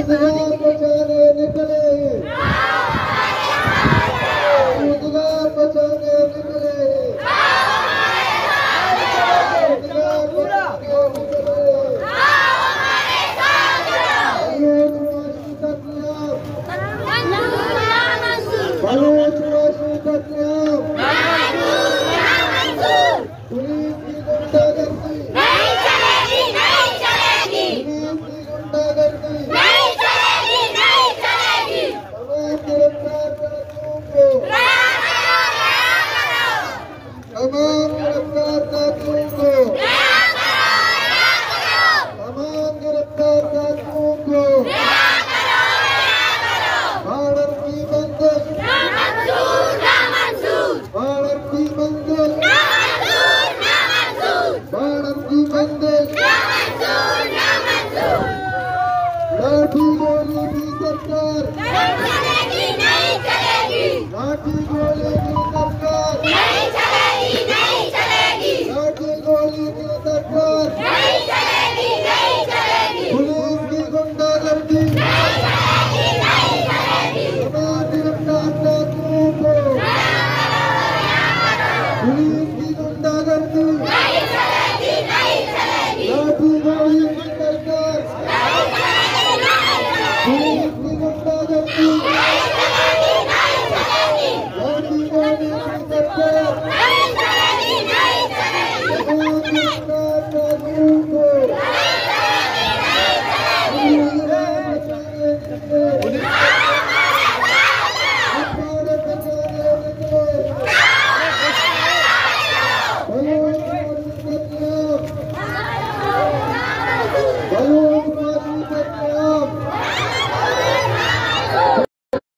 रोजगार बचाने निकले, रोजगार बचाने निकले, रोजगार बचाने निकले। बलोचवासी कत्लेआम, पुलिस की गुंडागर्दी नहीं चलेगी, नहीं चलेगी, पुलिस की गुंडागर्दी नहीं चलेगी, नहीं चलेगी। तमाम गिरफ्तार साथियों को तमाम गिरफ्तार साथियों को तमाम गिरफ्तार साथियों को भारत की बंदिश, भारत की बंदिश, भारत की बंदिश, लाठी गोली की सरकार, लाठी गोली की